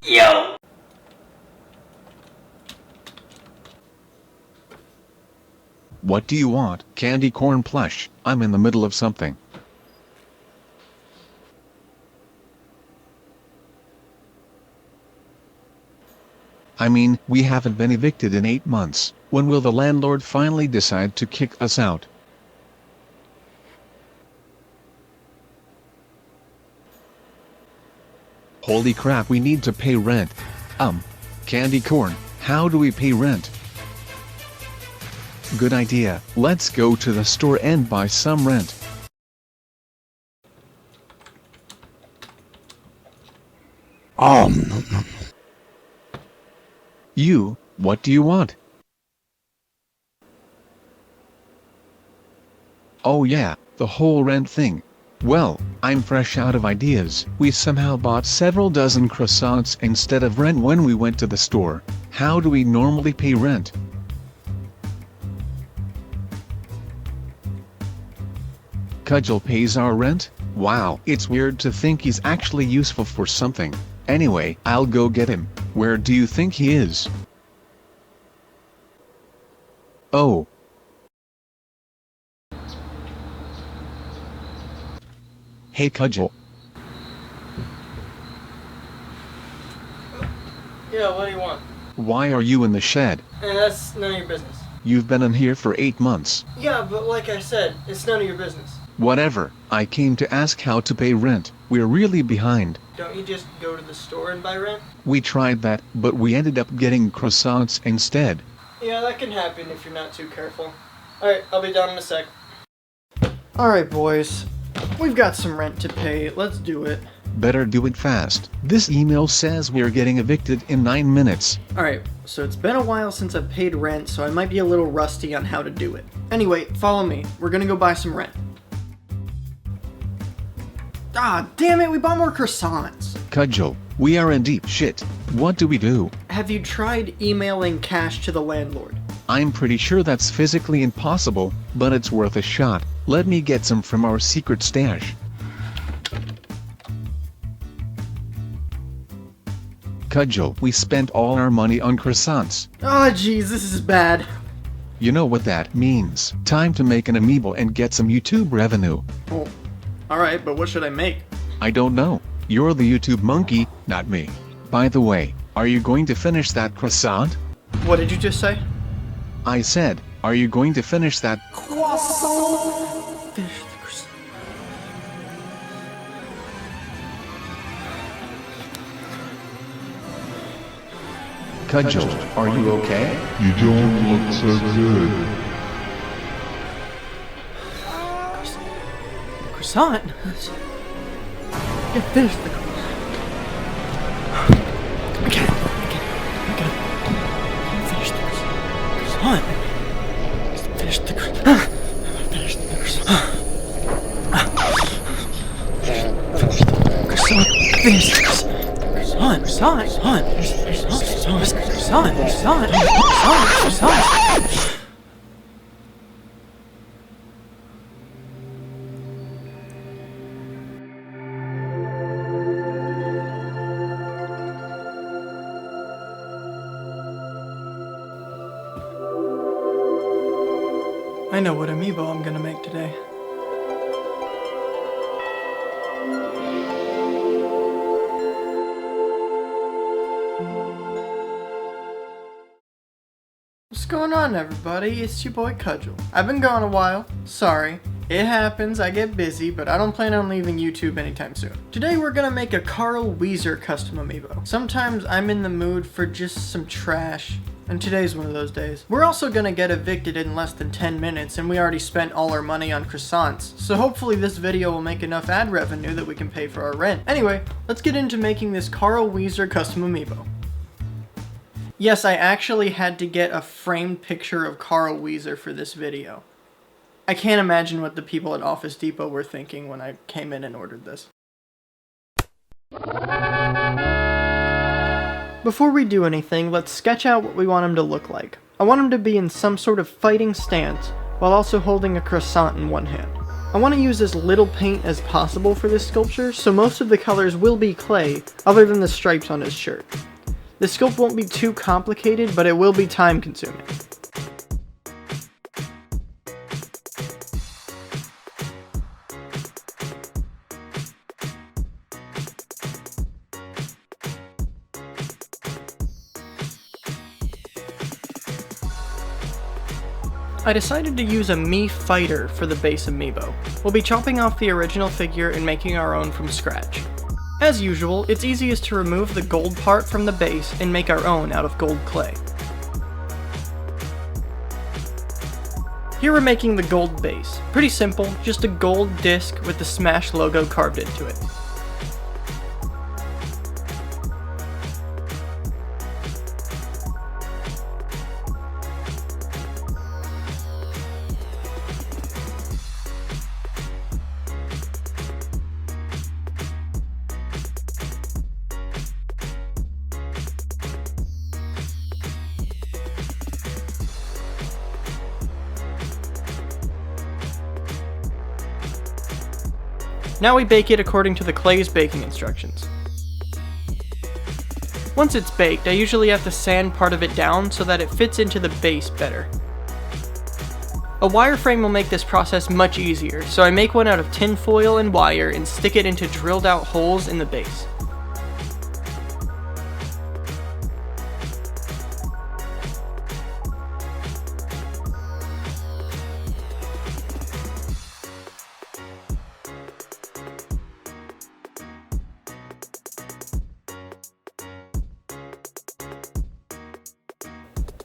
Yo! What do you want? Candy corn plush. I'm in the middle of something. I mean, we haven't been evicted in 8 months. When will the landlord finally decide to kick us out? Holy crap, we need to pay rent. Candy corn, how do we pay rent? Good idea, let's go to the store and buy some rent. No. You, what do you want? Oh yeah, the whole rent thing. Well, I'm fresh out of ideas. We somehow bought several dozen croissants instead of rent when we went to the store. How do we normally pay rent? Cudgle pays our rent? Wow, it's weird to think he's actually useful for something. Anyway, I'll go get him. Where do you think he is? Oh. Hey Cudgle. Yeah, what do you want? Why are you in the shed? That's none of your business. You've been in here for 8 months. Yeah, but like I said, it's none of your business. Whatever, I came to ask how to pay rent. We're really behind. Don't you just go to the store and buy rent? We tried that, but we ended up getting croissants instead. Yeah, that can happen if you're not too careful. Alright, I'll be down in a sec. Alright, boys. We've got some rent to pay. Let's do it. Better do it fast. This email says we're getting evicted in 9 minutes. Alright, so it's been a while since I've paid rent, so I might be a little rusty on how to do it. Anyway, follow me. We're gonna go buy some rent. Ah, damn it, we bought more croissants. Cudgle, we are in deep shit. What do we do? Have you tried emailing cash to the landlord? I'm pretty sure that's physically impossible, but it's worth a shot. Let me get some from our secret stash. Cudgle, we spent all our money on croissants. Oh jeez, this is bad. You know what that means. Time to make an Amiibo and get some YouTube revenue. Oh, alright, but what should I make? I don't know. You're the YouTube monkey, not me. By the way, are you going to finish that croissant? What did you just say? I said, are you going to finish that Croissant. Finish the croissant. Cudgle, are you okay? You don't look so good. Croissant? Yeah, finish the croissant. I can't finish the croissant. Finish the croissant. Finish the croissant. Finish the croissant. I know what Amiibo I'm gonna make today. What's going on, everybody? It's your boy Cudgle. I've been gone a while. Sorry. It happens, I get busy, but I don't plan on leaving YouTube anytime soon. Today we're gonna make a Carl Wheezer custom Amiibo. Sometimes I'm in the mood for just some trash, and today's one of those days. We're also gonna get evicted in less than 10 minutes, and we already spent all our money on croissants, so hopefully this video will make enough ad revenue that we can pay for our rent. Anyway, let's get into making this Carl Wheezer custom Amiibo. Yes, I actually had to get a framed picture of Carl Wheezer for this video. I can't imagine what the people at Office Depot were thinking when I came in and ordered this. Before we do anything, let's sketch out what we want him to look like. I want him to be in some sort of fighting stance, while also holding a croissant in one hand. I want to use as little paint as possible for this sculpture, so most of the colors will be clay, other than the stripes on his shirt. The sculpt won't be too complicated, but it will be time consuming. I decided to use a Mii fighter for the base amiibo. We'll be chopping off the original figure and making our own from scratch. As usual, it's easiest to remove the gold part from the base and make our own out of gold clay. Here we're making the gold base. Pretty simple, just a gold disc with the Smash logo carved into it. Now we bake it according to the clay's baking instructions. Once it's baked, I usually have to sand part of it down so that it fits into the base better. A wireframe will make this process much easier, so I make one out of tinfoil and wire and stick it into drilled out holes in the base.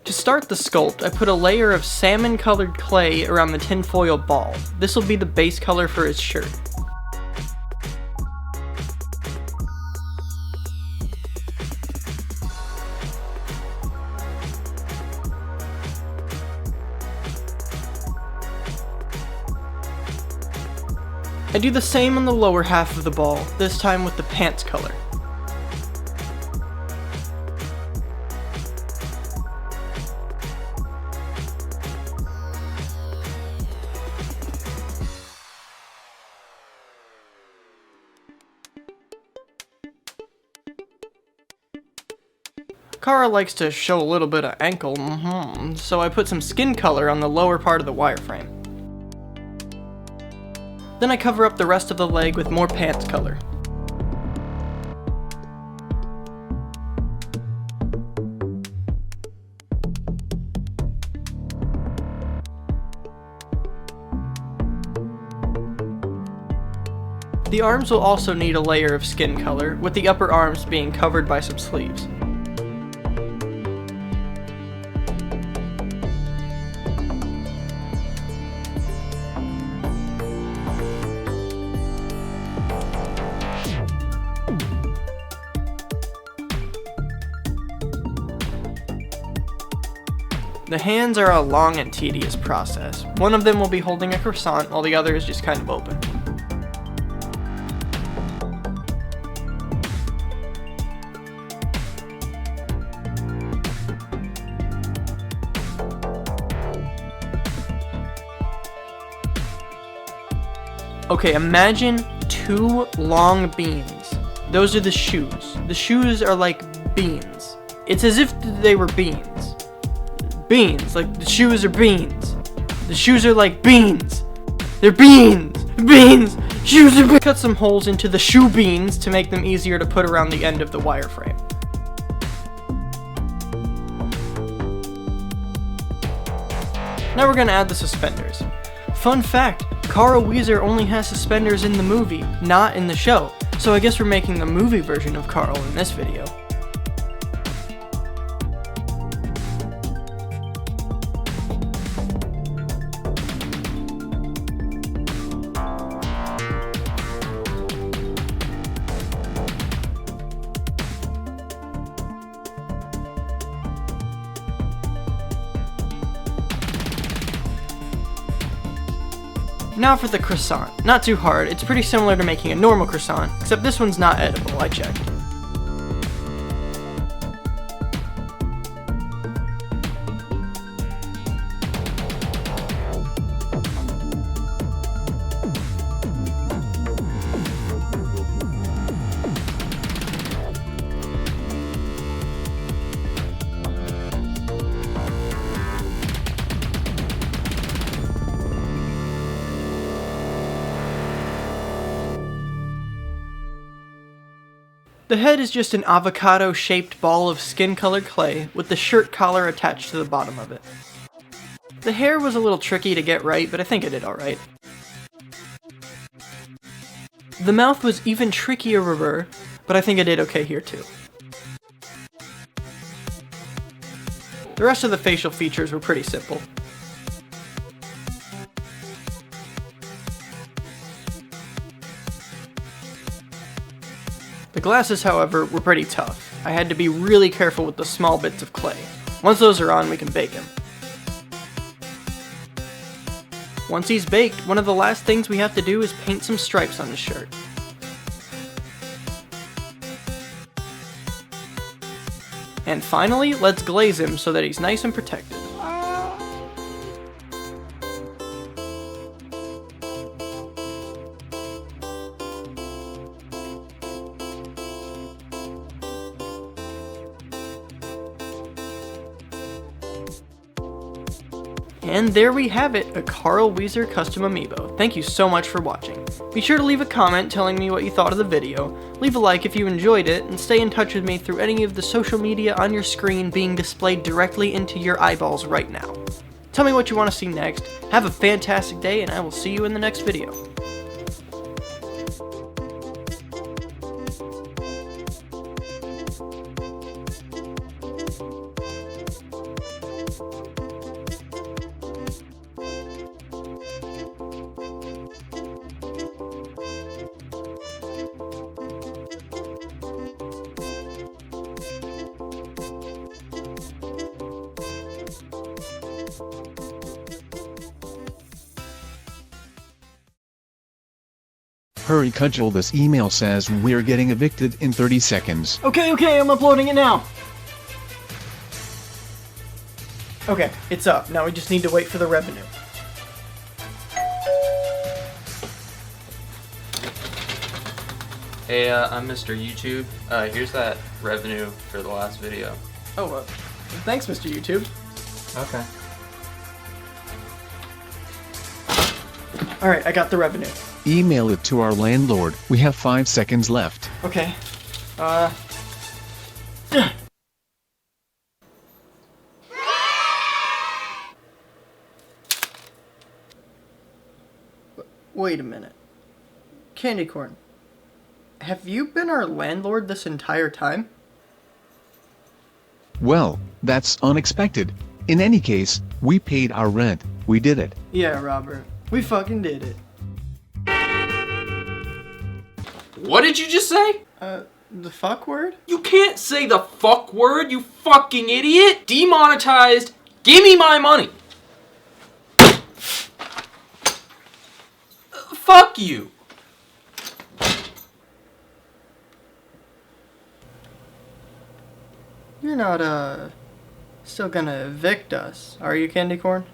To start the sculpt, I put a layer of salmon colored clay around the tinfoil ball. This will be the base color for his shirt. I do the same on the lower half of the ball, this time with the pants color. Carl likes to show a little bit of ankle, so I put some skin color on the lower part of the wireframe. Then I cover up the rest of the leg with more pants color. The arms will also need a layer of skin color, with the upper arms being covered by some sleeves. The hands are a long and tedious process. One of them will be holding a croissant while the other is just kind of open. Okay, imagine two long beans. Those are the shoes. The shoes are like beans. It's as if they were beans. Beans, like the shoes are beans. The shoes are like beans. They're beans! Beans! Shoes are beans! Cut some holes into the shoe beans to make them easier to put around the end of the wireframe. Now we're gonna add the suspenders. Fun fact, Carl Wheezer only has suspenders in the movie, not in the show. So I guess we're making the movie version of Carl in this video. Now for the croissant. Not too hard, it's pretty similar to making a normal croissant, except this one's not edible, I checked. The head is just an avocado-shaped ball of skin-colored clay with the shirt collar attached to the bottom of it. The hair was a little tricky to get right, but I think I did alright. The mouth was even trickier, but I think I did okay here too. The rest of the facial features were pretty simple. The glasses, however, were pretty tough. I had to be really careful with the small bits of clay. Once those are on, we can bake him. Once he's baked, one of the last things we have to do is paint some stripes on his shirt. And finally, let's glaze him so that he's nice and protected. And there we have it, a Carl Wheezer custom amiibo. Thank you so much for watching. Be sure to leave a comment telling me what you thought of the video, leave a like if you enjoyed it, and stay in touch with me through any of the social media on your screen being displayed directly into your eyeballs right now. Tell me what you want to see next, have a fantastic day, and I will see you in the next video. Hurry Cudgel, this email says we're getting evicted in 30 seconds. Okay, I'm uploading it now. Okay, it's up. Now we just need to wait for the revenue. Hey, I'm Mr. YouTube. Here's that revenue for the last video. Oh, thanks, Mr. YouTube. Okay. Alright, I got the revenue. Email it to our landlord. We have 5 seconds left. Okay. Wait a minute. Candy corn. Have you been our landlord this entire time? Well, that's unexpected. In any case, we paid our rent. We did it. Yeah, Robert. We fucking did it. What did you just say? The fuck word? You can't say the fuck word, you fucking idiot! Demonetized! Give me my money! Fuck you! You're not, still gonna evict us, are you, Candy Corn?